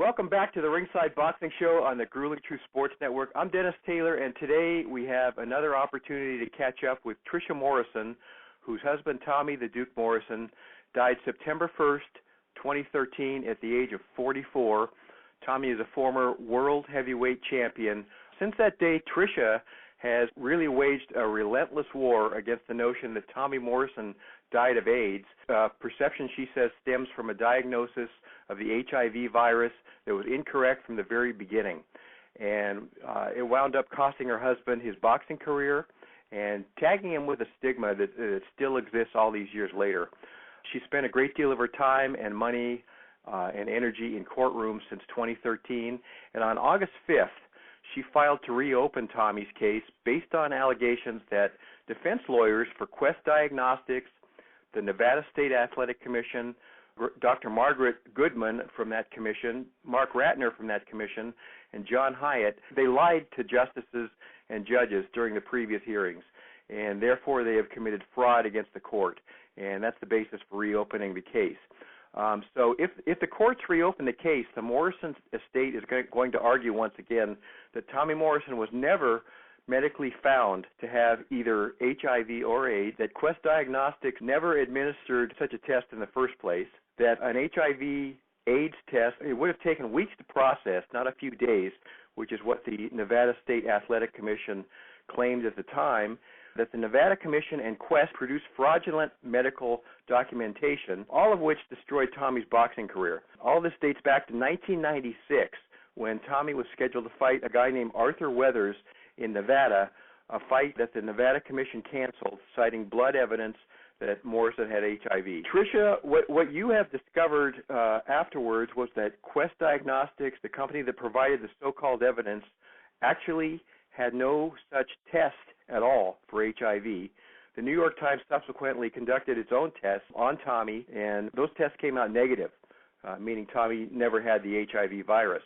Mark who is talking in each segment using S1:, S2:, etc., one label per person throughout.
S1: Welcome back to the Ringside Boxing Show on the Grueling Truth Sports Network. I'm Dennis Taylor, and today we have another opportunity to catch up with Trisha Morrison, whose husband, Tommy the Duke Morrison, died September 1st, 2013 at the age of 44. Tommy is a former world heavyweight champion. Since that day, Trisha has really waged a relentless war against the notion that Tommy Morrison died of AIDS. Perception, she says, stems from a diagnosis of the HIV virus that was incorrect from the very beginning. And it wound up costing her husband his boxing career and tagging him with a stigma that still exists all these years later. She spent a great deal of her time and money and energy in courtrooms since 2013, and on August 5th, she filed to reopen Tommy's case based on allegations that defense lawyers for Quest Diagnostics, the Nevada State Athletic Commission, Dr. Margaret Goodman from that commission, Mark Ratner from that commission, and John Hyatt, they lied to justices and judges during the previous hearings, and therefore they have committed fraud against the court, and that's the basis for reopening the case. So if the courts reopen the case, the Morrison estate is going to argue once again that Tommy Morrison was never medically found to have either HIV or AIDS, that Quest Diagnostics never administered such a test in the first place, that an HIV AIDS test, it would have taken weeks to process, not a few days, which is what the Nevada State Athletic Commission claimed at the time, that the Nevada Commission and Quest produced fraudulent medical documentation, all of which destroyed Tommy's boxing career. All this dates back to 1996, when Tommy was scheduled to fight a guy named Arthur Weathers in Nevada, a fight that the Nevada Commission canceled, citing blood evidence that Morrison had HIV. Trisha, what you have discovered afterwards was that Quest Diagnostics, the company that provided the so-called evidence, actually had no such test at all for HIV. The New York Times subsequently conducted its own tests on Tommy, and those tests came out negative, meaning Tommy never had the HIV virus.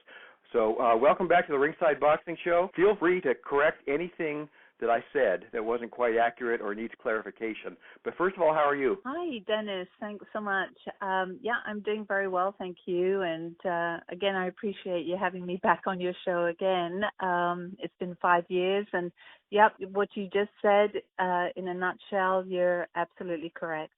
S1: So welcome back to the Ringside Boxing Show. Feel free to correct anything that I said that wasn't quite accurate or needs clarification. But first of all, how are you?
S2: Hi, Dennis. Thanks so much. I'm doing very well, thank you. And again, I appreciate you having me back on your show again. It's been 5 years, and yep, what you just said in a nutshell, you're absolutely correct.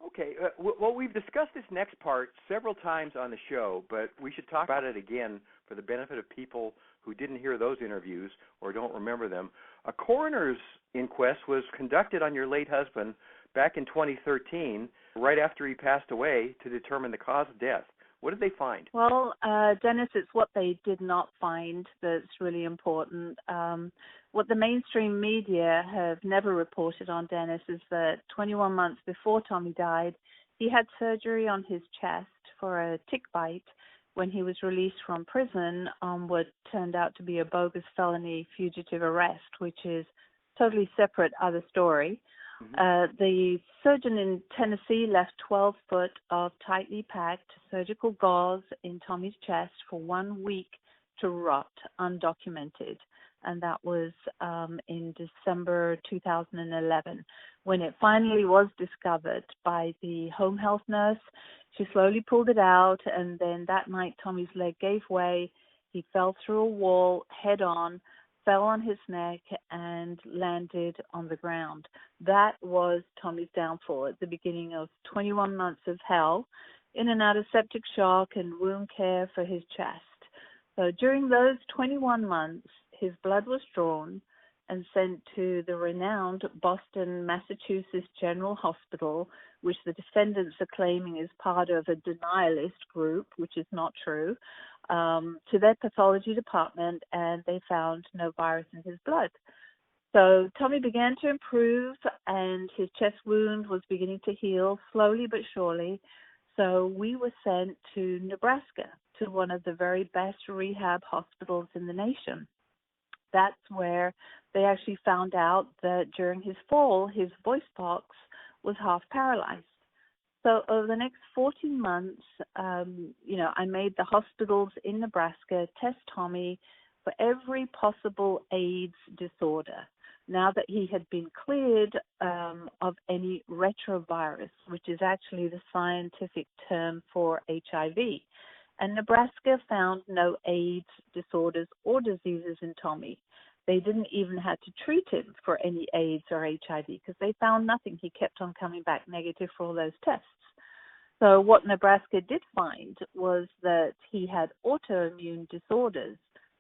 S1: Okay. Well, we've discussed this next part several times on the show, but we should talk about it again for the benefit of people who didn't hear those interviews or don't remember them. A coroner's inquest was conducted on your late husband back in 2013, right after he passed away, to determine the cause of death. What did they find?
S2: Well, Dennis, it's what they did not find that's really important. What the mainstream media have never reported on Dennis is that 21 months before Tommy died, he had surgery on his chest for a tick bite when he was released from prison on what turned out to be a bogus felony fugitive arrest, which is totally separate other story. The surgeon in Tennessee left 12 foot of tightly packed surgical gauze in Tommy's chest for 1 week to rot undocumented. And that was in December 2011. When it finally was discovered by the home health nurse, she slowly pulled it out, and then that night Tommy's leg gave way. He fell through a wall head on, fell on his neck, and landed on the ground. That was Tommy's downfall at the beginning of 21 months of hell, in and out of septic shock and wound care for his chest. So during those 21 months, his blood was drawn and sent to the renowned Boston, Massachusetts General Hospital, which the defendants are claiming is part of a denialist group, which is not true, to their pathology department, and they found no virus in his blood. So Tommy began to improve, and his chest wound was beginning to heal slowly but surely. So we were sent to Nebraska, to one of the very best rehab hospitals in the nation. That's where they actually found out that during his fall, his voice box was half paralyzed. So over the next 14 months, I made the hospitals in Nebraska test Tommy for every possible AIDS disorder, now that he had been cleared of any retrovirus, which is actually the scientific term for HIV. And Nebraska found no AIDS, disorders, or diseases in Tommy. They didn't even have to treat him for any AIDS or HIV because they found nothing. He kept on coming back negative for all those tests. So what Nebraska did find was that he had autoimmune disorders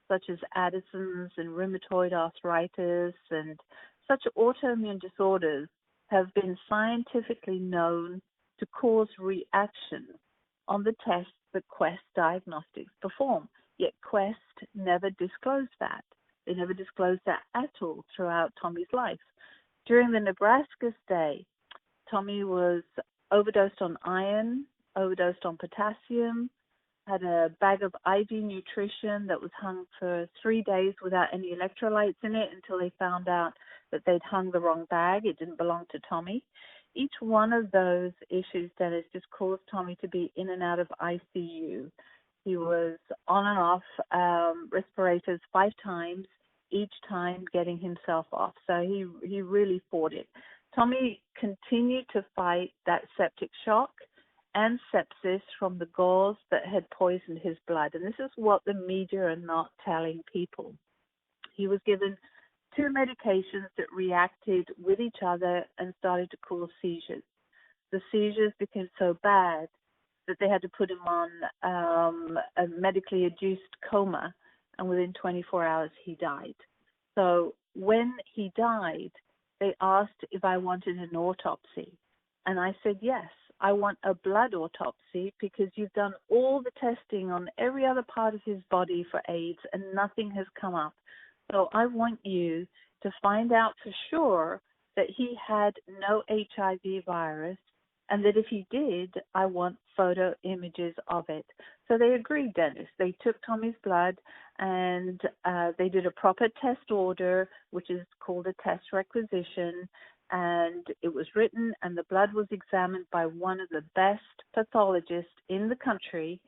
S2: such as Addison's and rheumatoid arthritis, and such autoimmune disorders have been scientifically known to cause reactions on the tests that Quest Diagnostics perform. Yet Quest never disclosed that. They never disclosed that at all throughout Tommy's life. During the Nebraska stay, Tommy was overdosed on iron, overdosed on potassium, had a bag of IV nutrition that was hung for 3 days without any electrolytes in it until they found out that they'd hung the wrong bag. It didn't belong to Tommy. Each one of those issues, Dennis, just caused Tommy to be in and out of ICU. He was on and off respirators 5 times, each time getting himself off. So he really fought it. Tommy continued to fight that septic shock and sepsis from the gauze that had poisoned his blood. And this is what the media are not telling people. He was given 2 medications that reacted with each other and started to cause seizures. The seizures became so bad that they had to put him on a medically induced coma, and within 24 hours he died. So when he died, they asked if I wanted an autopsy, and I said yes. I want a blood autopsy because you've done all the testing on every other part of his body for AIDS and nothing has come up. So I want you to find out for sure that he had no HIV virus, and that if he did, I want photo images of it. So they agreed, Dennis. They took Tommy's blood and they did a proper test order, which is called a test requisition, and it was written and the blood was examined by one of the best pathologists in the country,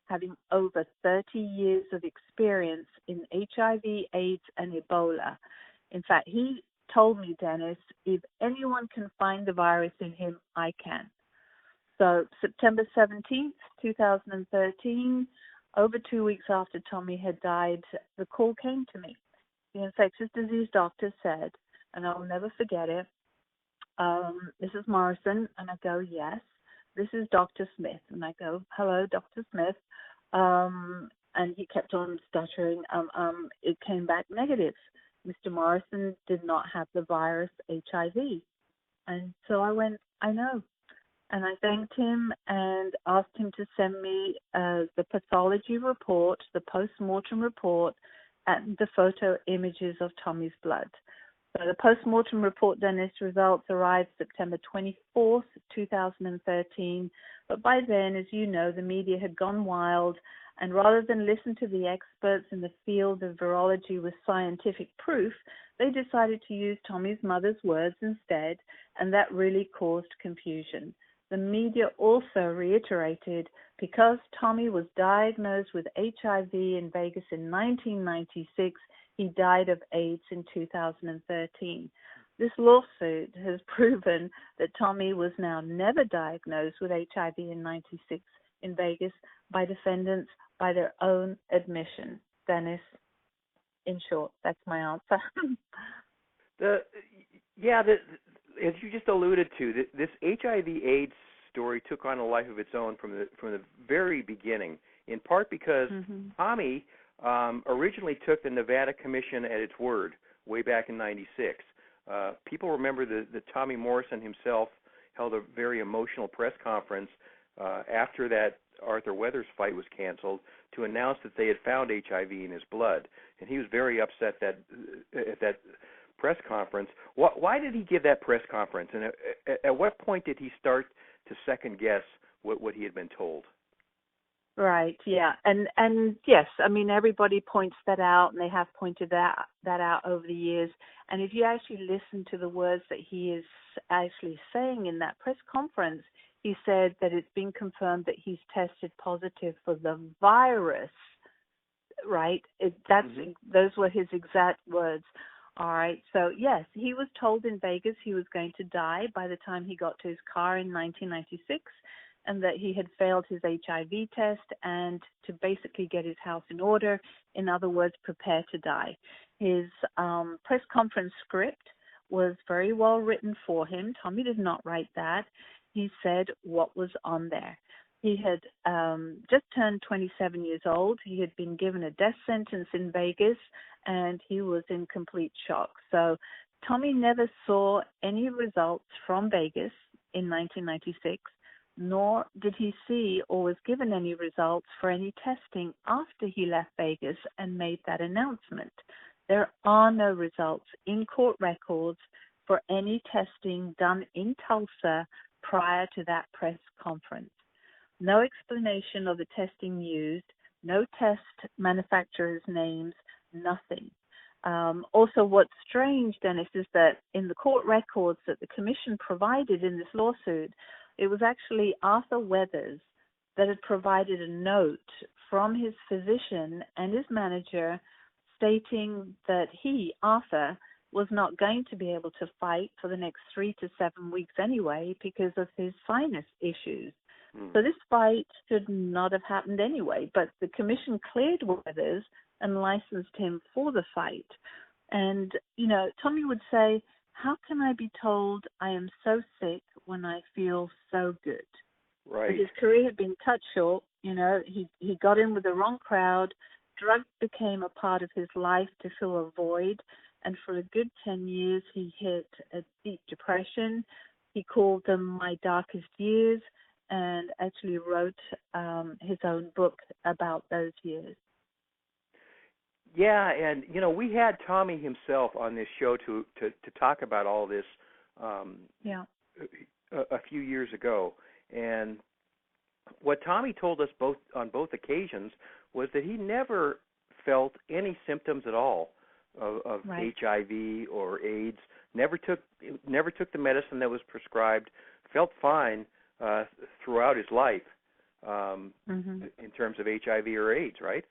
S2: having over 30 years of experience in HIV, AIDS, and Ebola. In fact, he told me, Dennis, if anyone can find the virus in him, I can. So September 17th, 2013, over 2 weeks after Tommy had died, the call came to me. The infectious disease doctor said, and I'll never forget it, Mrs. Morrison, and I go, yes. This is Dr. Smith, and I go, hello, Dr. Smith. And he kept on stuttering. It came back negative. Mr. Morrison did not have the virus HIV. And so I went, I know. And I thanked him and asked him to send me the pathology report, the post-mortem report, and the photo images of Tommy's blood. So the post-mortem report, Dennis, results arrived September 24th, 2013. But by then, as you know, the media had gone wild, and rather than listen to the experts in the field of virology with scientific proof, they decided to use Tommy's mother's words instead, and that really caused confusion. The media also reiterated because Tommy was diagnosed with HIV in Vegas in 1996, he died of AIDS in 2013. This lawsuit has proven that Tommy was now never diagnosed with HIV in 96 in Vegas by defendants by their own admission. Dennis, in short, that's my answer.
S1: As you just alluded to, this HIV/AIDS story took on a life of its own from the very beginning. In part because Tommy originally took the Nevada Commission at its word way back in '96. People remember that Tommy Morrison himself held a very emotional press conference after that Arthur Weathers fight was canceled to announce that they had found HIV in his blood, and he was very upset at that press conference. Why did he give that press conference, and at what point did he start to second guess what he had been told?
S2: Right, yeah. And yes, I mean, everybody points that out, and they have pointed that out over the years. And if you actually listen to the words that he is actually saying in that press conference, he said that it's been confirmed that he's tested positive for the virus, right? Those were his exact words. All right, so yes, he was told in Vegas he was going to die by the time he got to his car in 1996, and that he had failed his HIV test and to basically get his house in order. In other words, prepare to die. His press conference script was very well written for him. Tommy did not write that. He said what was on there. He had just turned 27 years old. He had been given a death sentence in Vegas, and he was in complete shock. So Tommy never saw any results from Vegas in 1996, nor did he see or was given any results for any testing after he left Vegas and made that announcement. There are no results in court records for any testing done in Tulsa prior to that press conference. No explanation of the testing used, no test manufacturers' names, nothing. Also, what's strange, Dennis, is that in the court records that the commission provided in this lawsuit, it was actually Arthur Weathers that had provided a note from his physician and his manager stating that he, Arthur, was not going to be able to fight for the next 3 to 7 weeks anyway because of his sinus issues. So this fight should not have happened anyway, but the commission cleared Weathers and licensed him for the fight. And, you know, Tommy would say, how can I be told I am so sick when I feel so good?
S1: Right.
S2: But his career had been cut short. You know, he got in with the wrong crowd. Drugs became a part of his life to fill a void. And for a good 10 years, he hit a deep depression. He called them my darkest years and actually wrote his own book about those years.
S1: Yeah, and you know, we had Tommy himself on this show to talk about all this a few years ago. And what Tommy told us on both occasions was that he never felt any symptoms at all of
S2: right.
S1: HIV or AIDS. Never took the medicine that was prescribed. Felt fine throughout his life in terms of HIV or AIDS, right?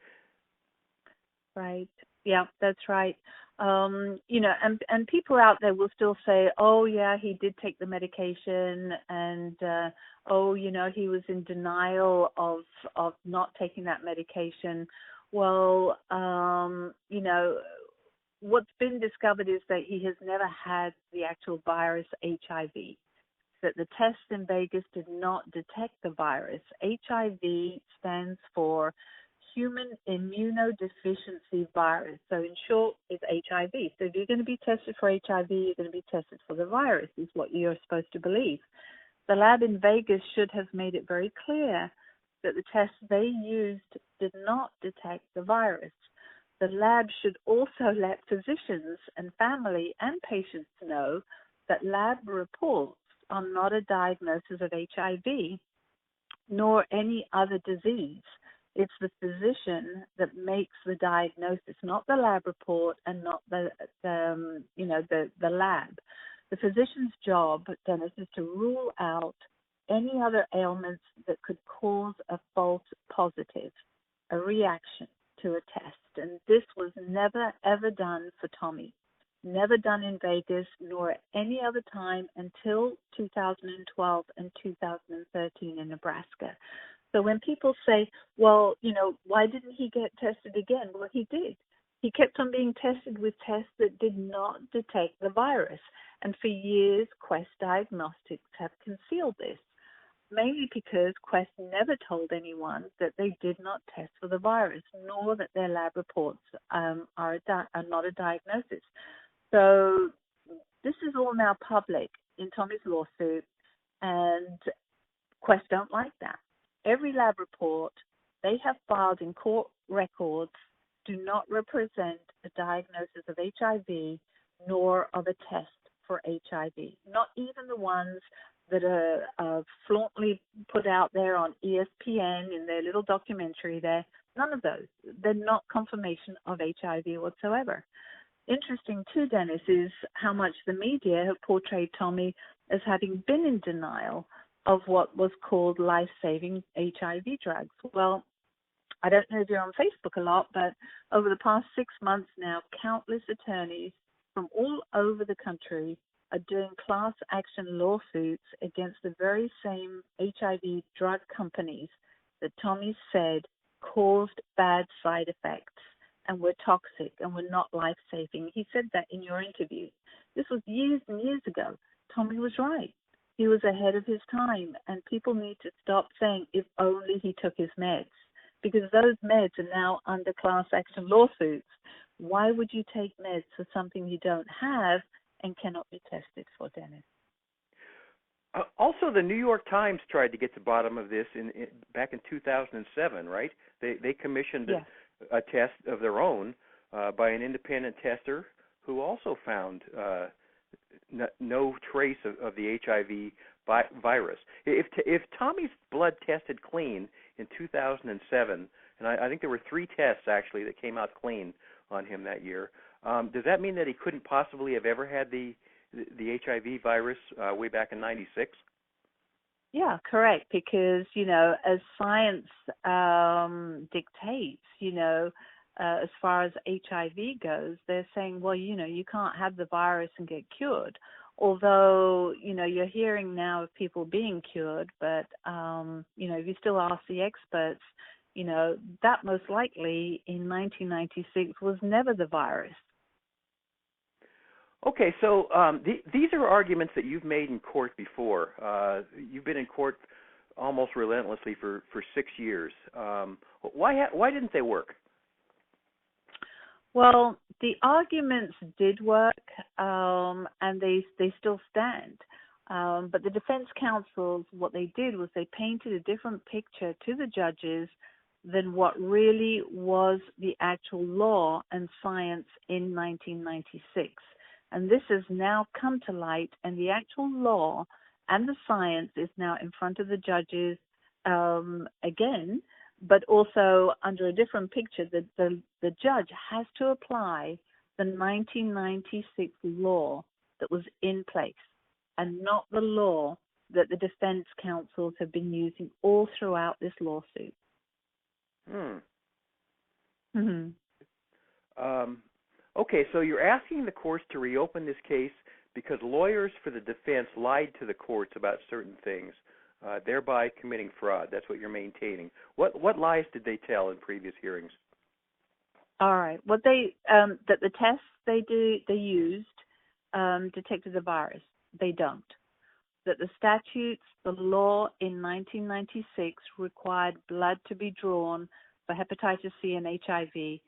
S2: Right. Yeah, that's right. You know, and people out there will still say, oh, yeah, he did take the medication, and, oh, you know, he was in denial of not taking that medication. Well, you know, what's been discovered is that he has never had the actual virus HIV, that the test in Vegas did not detect the virus. HIV stands for human immunodeficiency virus. So in short, it's HIV. So if you're going to be tested for HIV, you're going to be tested for the virus, is what you're supposed to believe. The lab in Vegas should have made it very clear that the tests they used did not detect the virus. The lab should also let physicians and family and patients know that lab reports are not a diagnosis of HIV nor any other disease. It's the physician that makes the diagnosis, not the lab report and not the lab. The physician's job, Dennis, is to rule out any other ailments that could cause a false positive, a reaction to a test. And this was never, ever done for Tommy. Never done in Vegas, nor at any other time until 2012 and 2013 in Nebraska. So when people say, well, you know, why didn't he get tested again? Well, he did. He kept on being tested with tests that did not detect the virus. And for years, Quest Diagnostics have concealed this, mainly because Quest never told anyone that they did not test for the virus, nor that their lab reports are not a diagnosis. So this is all now public in Tommy's lawsuit, and Quest don't like that. Every lab report they have filed in court records do not represent a diagnosis of HIV nor of a test for HIV, not even the ones that are flauntly put out there on ESPN in their little documentary there. None of those. They're not confirmation of HIV whatsoever. Interesting, too, Dennis, is how much the media have portrayed Tommy as having been in denial of what was called life-saving HIV drugs. Well, I don't know if you're on Facebook a lot, but over the past 6 months now, countless attorneys from all over the country are doing class action lawsuits against the very same HIV drug companies that Tommy said caused bad side effects and were toxic and were not life-saving. He said that in your interview. This was years and years ago. Tommy was right. He was ahead of his time, and people need to stop saying, if only he took his meds, because those meds are now under class action lawsuits. Why would you take meds for something you don't have and cannot be tested for, Dennis?
S1: Also, the New York Times tried to get to the bottom of this back in 2007, right? They commissioned a test of their own by an independent tester who also found no trace of the HIV virus. If Tommy's blood tested clean in 2007, and I think there were 3 tests actually that came out clean on him that year, does that mean that he couldn't possibly have ever had the HIV virus way back in '96?
S2: Yeah, correct. Because, as science dictates, as far as HIV goes, they're saying, well, you can't have the virus and get cured. Although, you're hearing now of people being cured, but, if you still ask the experts, that most likely in 1996 was never the virus.
S1: Okay, so these are arguments that you've made in court before. You've been in court almost relentlessly for 6 years. Why didn't they work?
S2: Well, the arguments did work, and they still stand. But the defense counsels, what they did was they painted a different picture to the judges than what really was the actual law and science in 1996. And this has now come to light, and the actual law and the science is now in front of the judges again, but also under a different picture. The judge has to apply the 1996 law that was in place and not the law that the defense counsels have been using all throughout this lawsuit.
S1: Okay, so you're asking the courts to reopen this case because lawyers for the defense lied to the courts about certain things, thereby committing fraud. That's what you're maintaining. What lies did they tell in previous hearings?
S2: All right. What that the tests they used detected the virus. They don't. That the statutes, the law in 1996 required blood to be drawn for hepatitis C and HIV.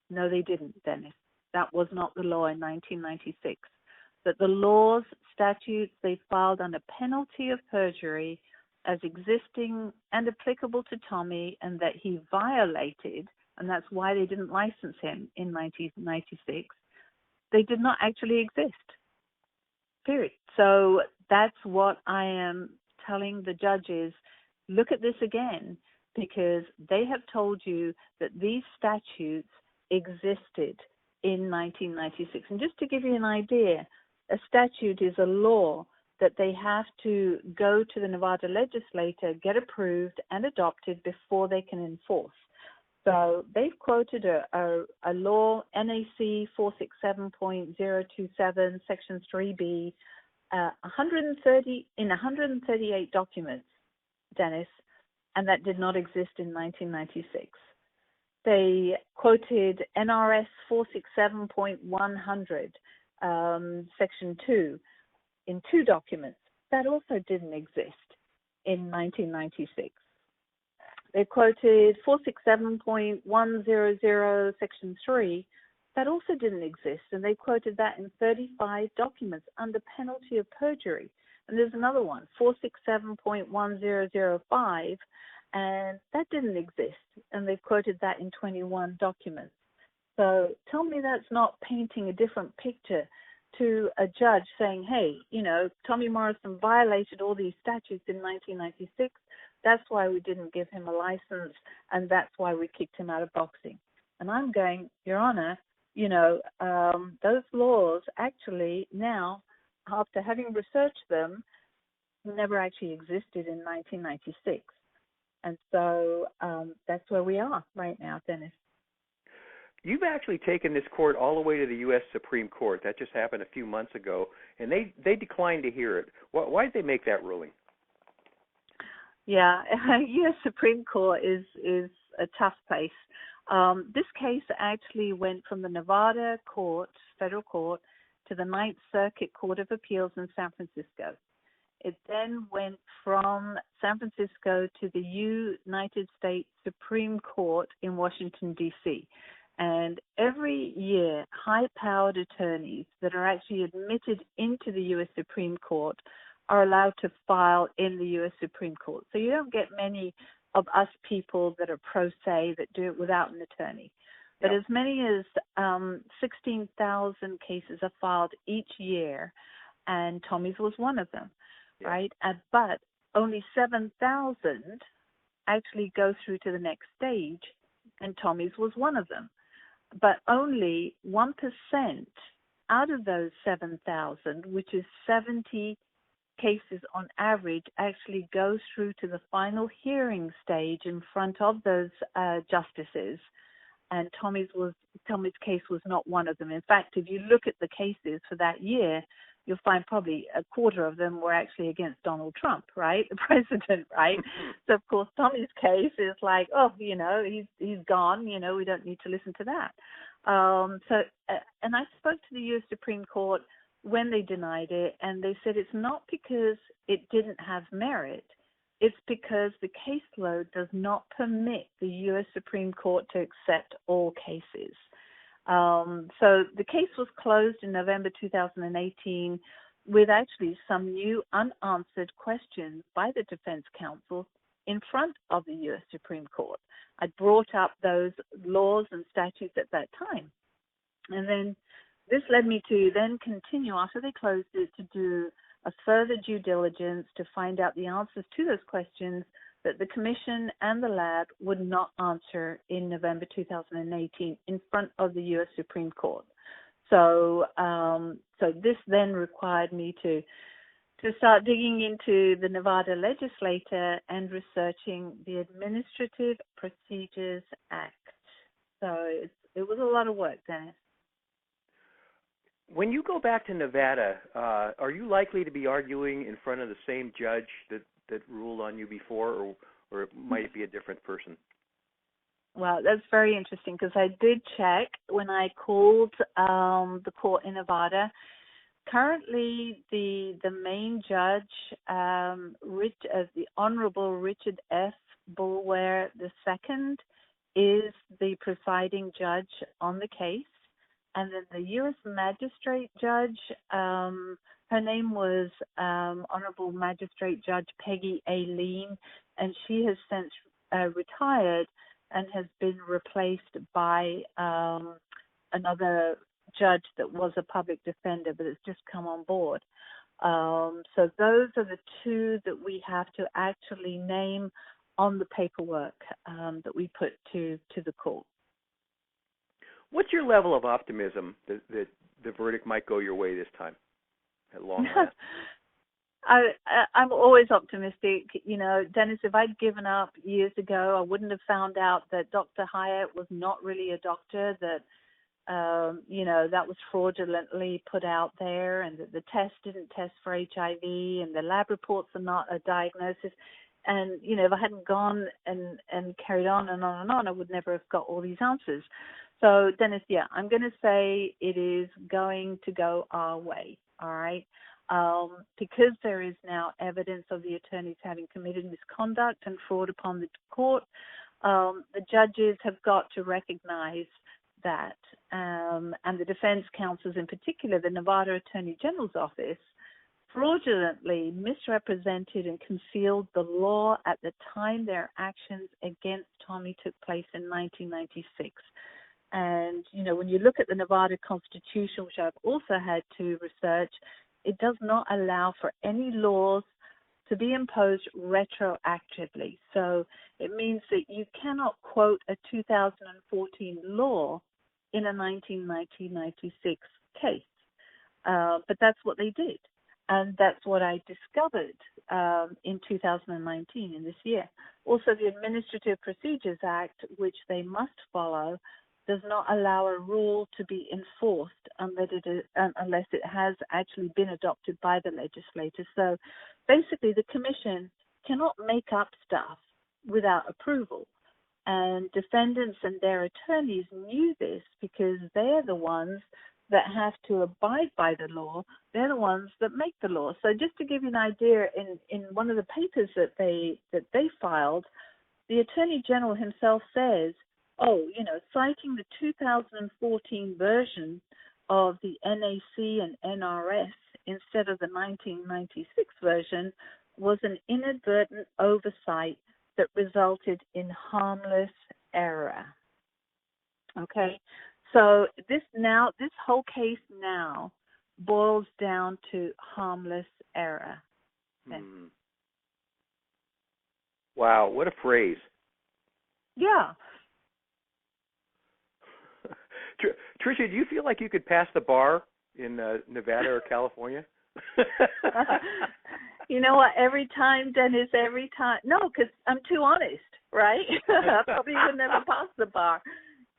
S2: No, they didn't, Dennis. That was not the law in 1996. That the laws, statutes, they filed under penalty of perjury as existing and applicable to Tommy, and that he violated, and that's why they didn't license him in 1996. They did not actually exist, period. So that's what I am telling the judges. Look at this again, because they have told you that these statutes existed in 1996. And just to give you an idea, a statute is a law that they have to go to the Nevada legislature, get approved and adopted before they can enforce. So they've quoted a law, NAC 467.027, Section 3B, 138 documents, Dennis, and that did not exist in 1996. They quoted NRS 467.100, Section 2, in 2 documents. That also didn't exist in 1996. They quoted 467.100, Section 3. That also didn't exist, and they quoted that in 35 documents under penalty of perjury. And there's another one, 467.1005, and that didn't exist, and they've quoted that in 21 documents. So tell me that's not painting a different picture to a judge saying, hey, Tommy Morrison violated all these statutes in 1996. That's why we didn't give him a license, and that's why we kicked him out of boxing. And I'm going, Your Honor, those laws actually now, after having researched them, never actually existed in 1996. And so that's where we are right now, Dennis.
S1: You've actually taken this court all the way to the U.S. Supreme Court. That just happened a few months ago, and they declined to hear it. Why did they make that ruling?
S2: Yeah, U.S. Supreme Court is a tough place. This case actually went from the Nevada court, federal court, to the Ninth Circuit Court of Appeals in San Francisco. It then went from San Francisco to the United States Supreme Court in Washington, D.C. And every year, high-powered attorneys that are actually admitted into the U.S. Supreme Court are allowed to file in the U.S. Supreme Court. So you don't get many of us people that are pro se that do it without an attorney. But as many as 16,000 cases are filed each year, and Tommy's was one of them, right? But only 7,000 actually go through to the next stage, and Tommy's was one of them. But only 1% out of those 7,000, which is 70 cases on average, actually go through to the final hearing stage in front of those justices. And Tommy's case was not one of them. In fact, if you look at the cases for that year, you'll find probably a quarter of them were actually against Donald Trump, right, the president, right? So of course Tommy's case is like, oh, he's gone. We don't need to listen to that. And I spoke to the U.S. Supreme Court when they denied it, and they said it's not because it didn't have merit. It's because the caseload does not permit the U.S. Supreme Court to accept all cases. So the case was closed in November 2018 with actually some new unanswered questions by the defense counsel in front of the U.S. Supreme Court. I brought up those laws and statutes at that time. And then this led me to then continue after they closed it to do a further due diligence to find out the answers to those questions that the commission and the lab would not answer in November 2018 in front of the U.S. Supreme Court. So this then required me to start digging into the Nevada legislature and researching the Administrative Procedures Act. So it was a lot of work, Dennis.
S1: When you go back to Nevada, are you likely to be arguing in front of the same judge that ruled on you before, or might it be a different person?
S2: Well, that's very interesting because I did check when I called the court in Nevada. Currently, the main judge, the Honorable Richard F. Boulware II, is the presiding judge on the case. And then the U.S. Magistrate Judge, her name was Honorable Magistrate Judge Peggy A. Lean, and she has since retired and has been replaced by another judge that was a public defender, but it's just come on board. So those are the two that we have to actually name on the paperwork that we put to the court.
S1: What's your level of optimism that the verdict might go your way this time, at long last?
S2: I'm always optimistic. Dennis, if I'd given up years ago, I wouldn't have found out that Dr. Hyatt was not really a doctor, that, that was fraudulently put out there, and that the test didn't test for HIV, and the lab reports are not a diagnosis. And, if I hadn't gone and carried on and on and on, I would never have got all these answers. So, Dennis, I'm going to say it is going to go our way, all right? Because there is now evidence of the attorneys having committed misconduct and fraud upon the court, the judges have got to recognize that. And the defense counsels, in particular, the Nevada Attorney General's office, fraudulently misrepresented and concealed the law at the time their actions against Tommy took place in 1996. And, when you look at the Nevada Constitution, which I've also had to research, it does not allow for any laws to be imposed retroactively. So it means that you cannot quote a 2014 law in a 1996 case. But that's what they did. And that's what I discovered in 2019, in this year. Also, the Administrative Procedures Act, which they must follow, does not allow a rule to be enforced unless it has actually been adopted by the legislature. So basically the commission cannot make up stuff without approval. And defendants and their attorneys knew this because they're the ones that have to abide by the law. They're the ones that make the law. So just to give you an idea, in one of the papers that they filed, the Attorney General himself says, citing the 2014 version of the NAC and NRS instead of the 1996 version was an inadvertent oversight that resulted in harmless error. Okay, so this whole case now boils down to harmless error. Okay.
S1: Wow, what a phrase.
S2: Yeah.
S1: Trisha, do you feel like you could pass the bar in Nevada or California?
S2: You know what? Dennis, no, because I'm too honest, right? I probably would never pass the bar.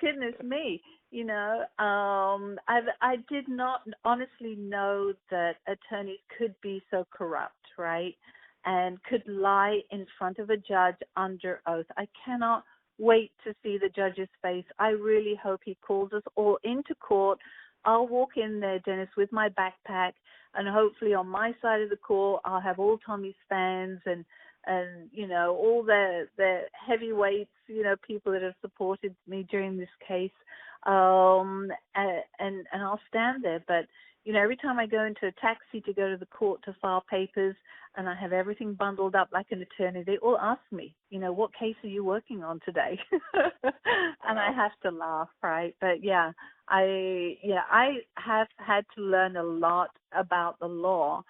S2: Goodness me, I did not honestly know that attorneys could be so corrupt, right? And could lie in front of a judge under oath. I cannot wait to see the judge's face. I really hope he calls us all into court. I'll walk in there, Dennis, with my backpack, and hopefully on my side of the court, I'll have all Tommy's fans and all the heavyweights, people that have supported me during this case, and I'll stand there. But every time I go into a taxi to go to the court to file papers, and I have everything bundled up like an attorney, they all ask me, what case are you working on today? And I have to laugh, right? But I have had to learn a lot about the law,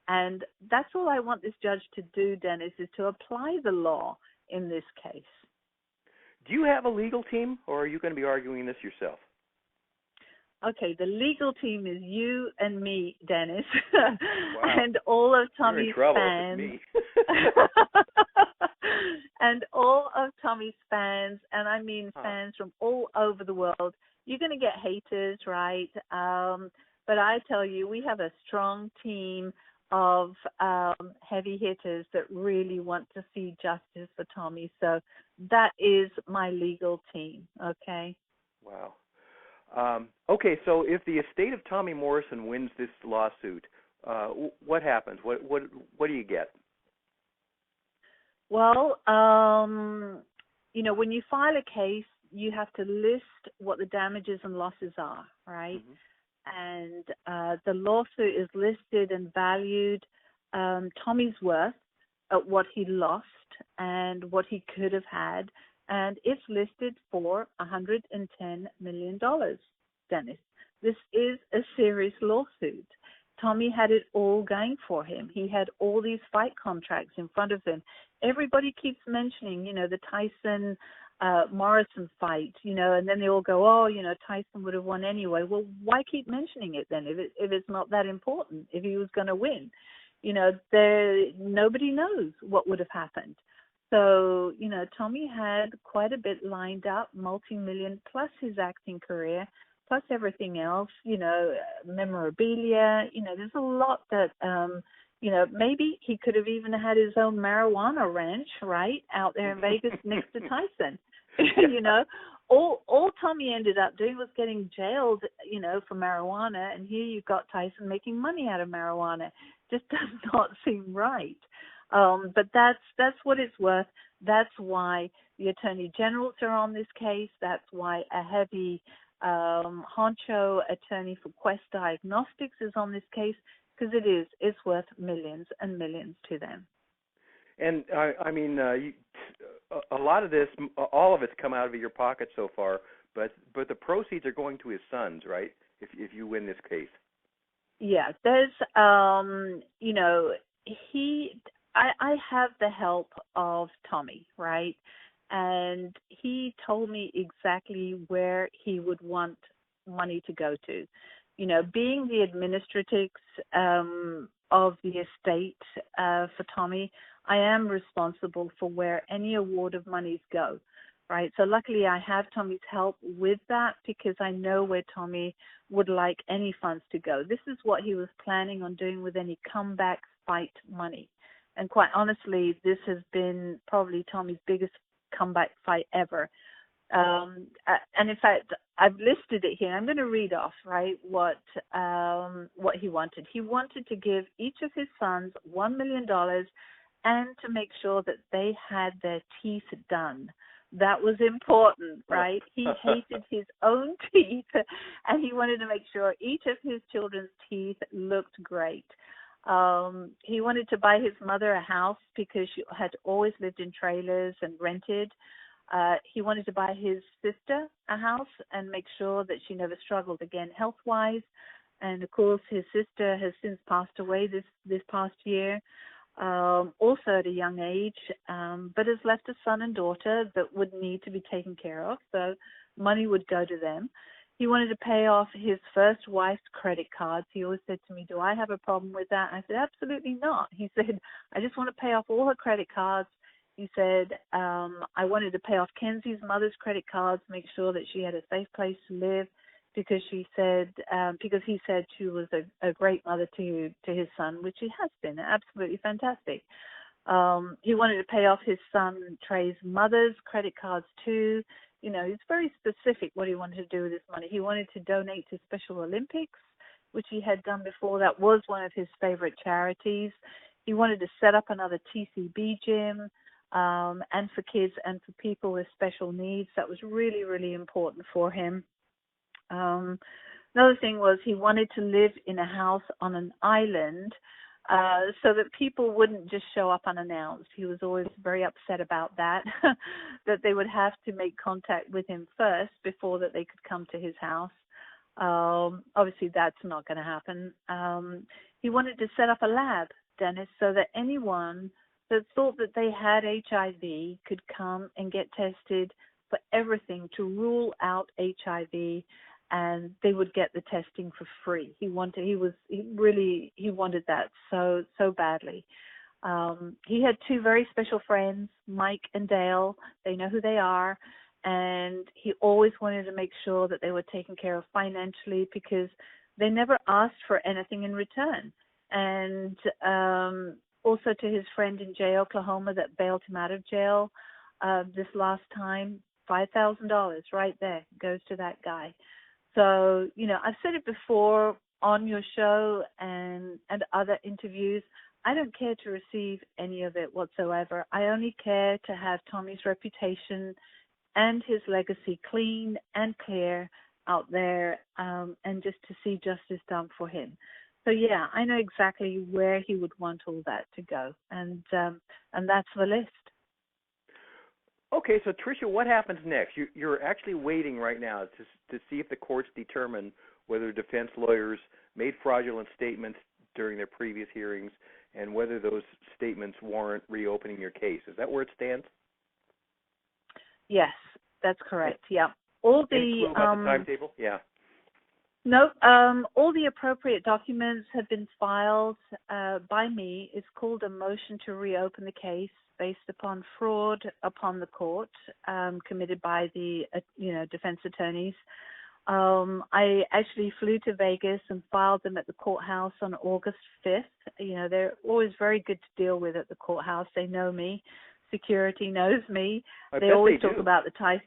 S2: and that's all I want this judge to do, Dennis, is to apply the law in this case.
S1: Do you have a legal team, or are you going to be arguing this yourself?
S2: Okay, the legal team is you and me, Dennis,
S1: wow.
S2: and all of Tommy's
S1: fans. If it's
S2: me. And all of Tommy's fans, and I mean fans from all over the world. You're going to get haters, right? But I tell you, we have a strong team of heavy hitters that really want to see justice for Tommy. So that is my legal team, okay?
S1: Wow. Okay, so if the estate of Tommy Morrison wins this lawsuit, what happens? What do you get?
S2: Well, when you file a case, you have to list what the damages and losses are, right? Mm-hmm. And the lawsuit is listed and valued Tommy's worth at what he lost and what he could have had, and it's listed for $110 million, Dennis. This is a serious lawsuit. Tommy had it all going for him. He had all these fight contracts in front of him. Everybody keeps mentioning, the Tyson Morrison fight, and then they all go, Tyson would have won anyway. Well, why keep mentioning it then if it's not that important, if he was going to win? Nobody knows what would have happened. So, Tommy had quite a bit lined up, multi-million, plus his acting career, plus everything else, memorabilia. There's a lot that, maybe he could have even had his own marijuana ranch, right, out there in Vegas next to Tyson. All Tommy ended up doing was getting jailed, for marijuana, and here you've got Tyson making money out of marijuana. Just does not seem right. But that's what it's worth. That's why the attorney generals are on this case. That's why a heavy honcho attorney for Quest Diagnostics is on this case, because it's worth millions and millions to them.
S1: And a lot of this, all of it's come out of your pocket so far, but the proceeds are going to his sons, right? If you win this case.
S2: Yeah, there's I have the help of Tommy, right? And he told me exactly where he would want money to go to. Being the administratrix of the estate for Tommy, I am responsible for where any award of monies go. right? So luckily I have Tommy's help with that because I know where Tommy would like any funds to go. This is what he was planning on doing with any comeback fight money. And quite honestly, this has been probably Tommy's biggest comeback fight ever. And in fact, I've listed it here. I'm going to read off, right, what he wanted. He wanted to give each of his sons $1 million and to make sure that they had their teeth done. That was important, right? He hated his own teeth, and he wanted to make sure each of his children's teeth looked great. He wanted to buy his mother a house because she had always lived in trailers and rented. He wanted to buy his sister a house and make sure that she never struggled again health-wise. And, of course, his sister has since passed away this past year, also at a young age, but has left a son and daughter that would need to be taken care of, so money would go to them. He wanted to pay off his first wife's credit cards. He always said to me, do I have a problem with that? I said, absolutely not. He said, I just want to pay off all her credit cards. He said, I wanted to pay off Kenzie's mother's credit cards, make sure that she had a safe place to live, because he said she was a great mother to his son, which she has been, absolutely fantastic. He wanted to pay off his son Trey's mother's credit cards too. You know, he's very specific what he wanted to do with his money. He wanted to donate to Special Olympics, which he had done before. That was one of his favorite charities. He wanted to set up another TCB gym, and for kids and for people with special needs. That was really, really important for him. Another thing was he wanted to live in a house on an island so that people wouldn't just show up unannounced. He was always very upset about that, that they would have to make contact with him first before that they could come to his house. Obviously, that's not going to happen. He wanted to set up a lab, Dennis, so that anyone that thought that they had HIV could come and get tested for everything to rule out HIV, and they would get the testing for free. He wanted that so badly. He had two very special friends, Mike and Dale. They know who they are, and he always wanted to make sure that they were taken care of financially because they never asked for anything in return. And also to his friend in Jay, Oklahoma, that bailed him out of jail this last time, $5,000 right there goes to that guy. So, you know, I've said it before on your show and other interviews, I don't care to receive any of it whatsoever. I only care to have Tommy's reputation and his legacy clean and clear out there, and just to see justice done for him. So, yeah, I know exactly where he would want all that to go, and that's the list.
S1: Okay, so Trisha, what happens next? You're actually waiting right now to see if the courts determine whether defense lawyers made fraudulent statements during their previous hearings and whether those statements warrant reopening your case. Is that where it stands?
S2: Yes, that's correct. Yeah. All the
S1: any clue about the timetable? Yeah.
S2: No, all the appropriate documents have been filed by me. It's called a motion to reopen the case based upon fraud upon the court committed by the defense attorneys. I actually flew to Vegas and filed them at the courthouse on August 5th. You know, they're always very good to deal with at the courthouse. They know me. Security knows me. They always talk about the Tyson.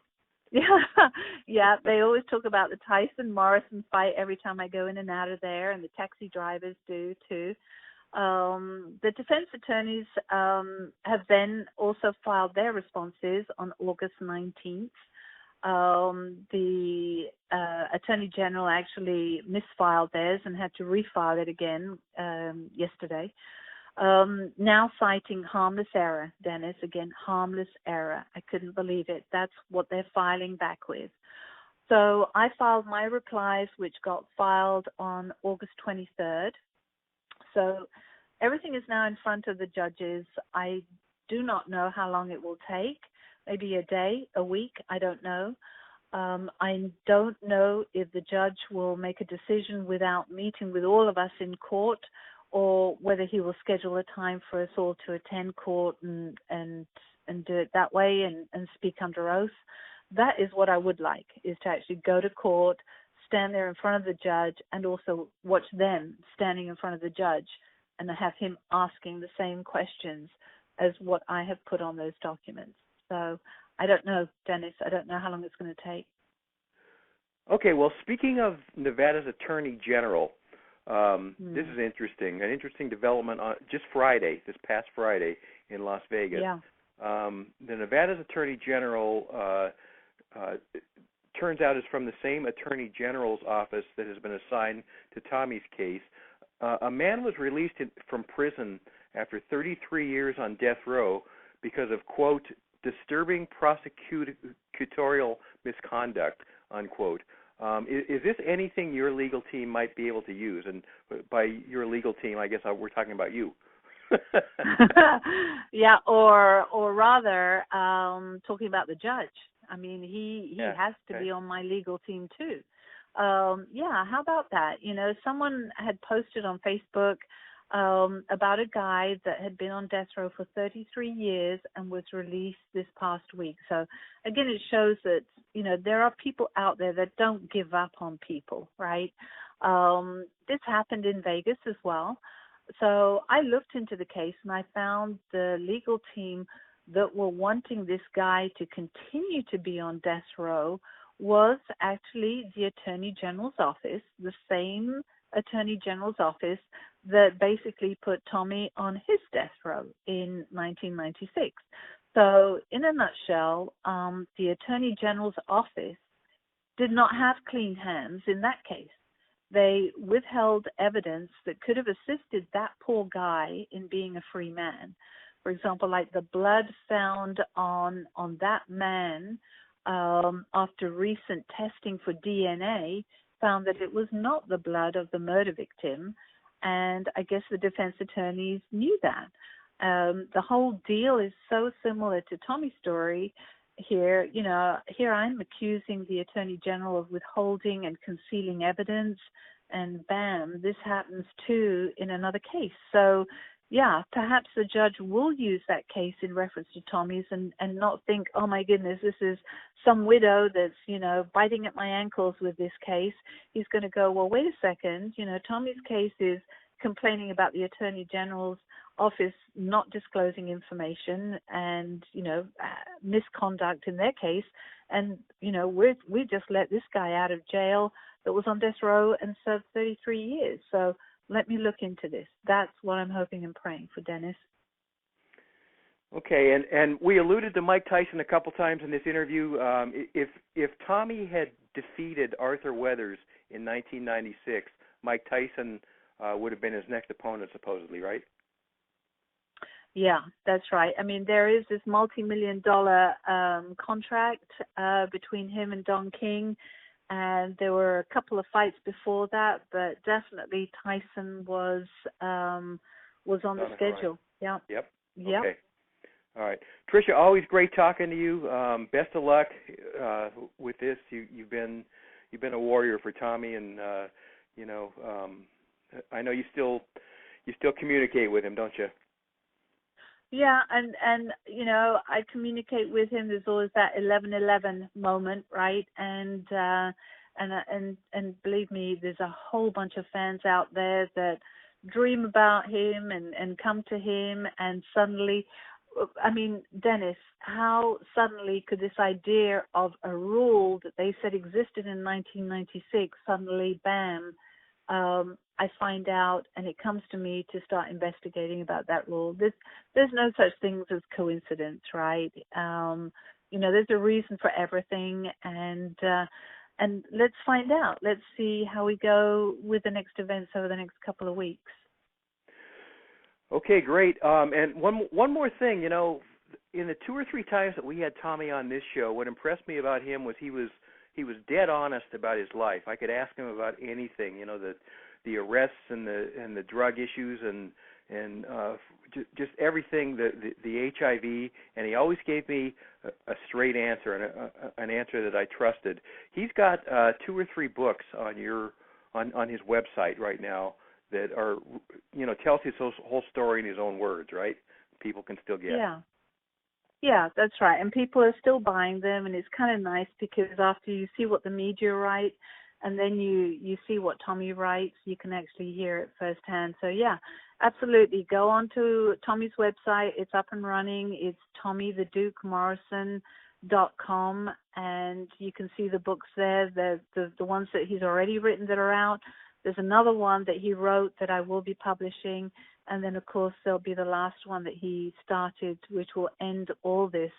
S2: Yeah, they always talk about the Tyson Morrison fight every time I go in and out of there, and the taxi drivers do too. The defense attorneys have then also filed their responses on August 19th. The Attorney General actually misfiled theirs and had to refile it again yesterday. Now citing harmless error, Dennis, again, harmless error. I couldn't believe it. That's what they're filing back with. So I filed my replies, which got filed on August 23rd. So everything is now in front of the judges. I do not know how long it will take. Maybe a day, a week, I don't know. I don't know if the judge will make a decision without meeting with all of us in court, or whether he will schedule a time for us all to attend court and and do it that way and speak under oath. That is what I would like, is to actually go to court, stand there in front of the judge, and also watch them standing in front of the judge and have him asking the same questions as what I have put on those documents. So I don't know, Dennis. I don't know how long it's going to take.
S1: Okay, well, speaking of Nevada's Attorney General, this is interesting. An interesting development on just Friday, this past Friday in Las Vegas.
S2: Yeah.
S1: The Nevada's Attorney General turns out is from the same Attorney General's office that has been assigned to Tommy's case. A man was released from prison after 33 years on death row because of, quote, disturbing prosecutorial misconduct, unquote. Is this anything your legal team might be able to use? And by your legal team, I guess we're talking about you.
S2: Yeah, or rather, talking about the judge. I mean, he has to be on my legal team too. Yeah, how about that? You know, someone had posted on Facebook about a guy that had been on death row for 33 years and was released this past week. So, again, it shows that, you know, there are people out there that don't give up on people, right? This happened in Vegas as well. So I looked into the case and I found the legal team that were wanting this guy to continue to be on death row was actually the Attorney General's office, the same Attorney General's office that basically put Tommy on his death row in 1996. So in a nutshell, the Attorney General's office did not have clean hands in that case. They withheld evidence that could have assisted that poor guy in being a free man. For example, like the blood found on that man after recent testing for DNA found that it was not the blood of the murder victim, and I guess the defense attorneys knew that. The whole deal is so similar to Tommy's story. Here, you know, here I'm accusing the Attorney General of withholding and concealing evidence, and bam, this happens too in another case. So, yeah, perhaps the judge will use that case in reference to Tommy's and not think, oh my goodness, this is some widow that's, you know, biting at my ankles with this case. He's going to go, well, wait a second, you know, Tommy's case is complaining about the Attorney General's office not disclosing information and, you know, misconduct in their case. And, you know, we just let this guy out of jail that was on death row and served 33 years. So let me look into this. That's what I'm hoping and praying for, Dennis.
S1: Okay, and we alluded to Mike Tyson a couple times in this interview. If Tommy had defeated Arthur Weathers in 1996, Mike Tyson would have been his next opponent, supposedly, right?
S2: Yeah, that's right. I mean, there is this multi-million-dollar contract between him and Don King, and there were a couple of fights before that, but definitely Tyson was on the schedule. Yeah.
S1: Yep.
S2: Yep.
S1: Okay. All right, Trisha. Always great talking to you. Best of luck with this. You've been a warrior for Tommy, and you know, I know you still communicate with him, don't you?
S2: Yeah, and you know, I communicate with him. There's always that 11/11 moment, right? And believe me, there's a whole bunch of fans out there that dream about him and come to him, and suddenly, I mean, Dennis, how suddenly could this idea of a rule that they said existed in 1996 suddenly, bam, I find out, and it comes to me to start investigating about that rule. There's no such things as coincidence, right? You know, there's a reason for everything, and let's find out. Let's see how we go with the next events over the next couple of weeks.
S1: Okay, great. And one more thing, you know, in the 2 or 3 times that we had Tommy on this show, what impressed me about him was he was dead honest about his life. I could ask him about anything, you know, the arrests and the drug issues and just everything, the HIV, and he always gave me a straight answer and an answer that I trusted. He's got 2 or 3 books on his website right now that are, you know, tells his whole story in his own words, right? People can still get.
S2: Yeah. Yeah, that's right. And people are still buying them, and it's kind of nice because after you see what the media write, and then you see what Tommy writes, you can actually hear it firsthand. So yeah, absolutely. Go on to Tommy's website. It's up and running. It's TommyTheDukeMorrison.com, and you can see the books there. The ones that he's already written that are out. There's another one that he wrote that I will be publishing. And then, of course, there'll be the last one that he started, which will end all this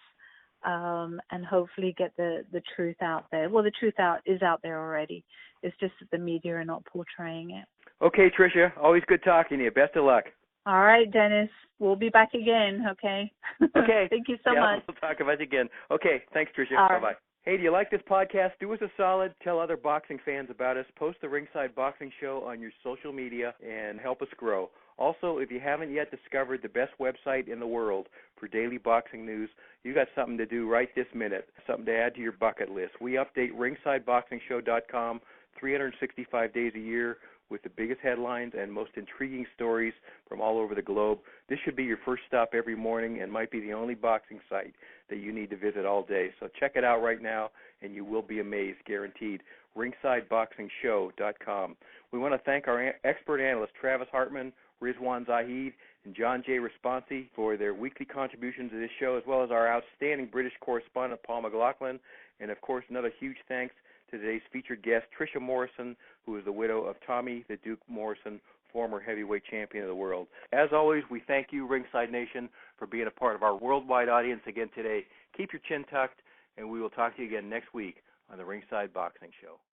S2: and hopefully get the truth out there. Well, the truth is out there already. It's just that the media are not portraying it.
S1: Okay, Trisha, always good talking to you. Best of luck.
S2: All right, Dennis. We'll be back again, okay?
S1: Okay.
S2: Thank you so much.
S1: We'll talk about it again. Okay, thanks, Trisha.
S2: All
S1: Bye-bye.
S2: right.
S1: Hey, do you like this podcast? Do us a solid. Tell other boxing fans about us. Post the Ringside Boxing Show on your social media and help us grow. Also, if you haven't yet discovered the best website in the world for daily boxing news, you got something to do right this minute, something to add to your bucket list. We update ringsideboxingshow.com 365 days a year with the biggest headlines and most intriguing stories from all over the globe. This should be your first stop every morning and might be the only boxing site that you need to visit all day. So check it out right now, and you will be amazed, guaranteed. ringsideboxingshow.com. We want to thank our expert analysts, Travis Hartman, Rizwan Zahid, and John J. Responsi for their weekly contributions to this show, as well as our outstanding British correspondent, Paul McLaughlin. And, of course, another huge thanks to today's featured guest, Trisha Morrison, who is the widow of Tommy the Duke Morrison, former heavyweight champion of the world. As always, we thank you, Ringside Nation, for being a part of our worldwide audience again today. Keep your chin tucked, and we will talk to you again next week on the Ringside Boxing Show.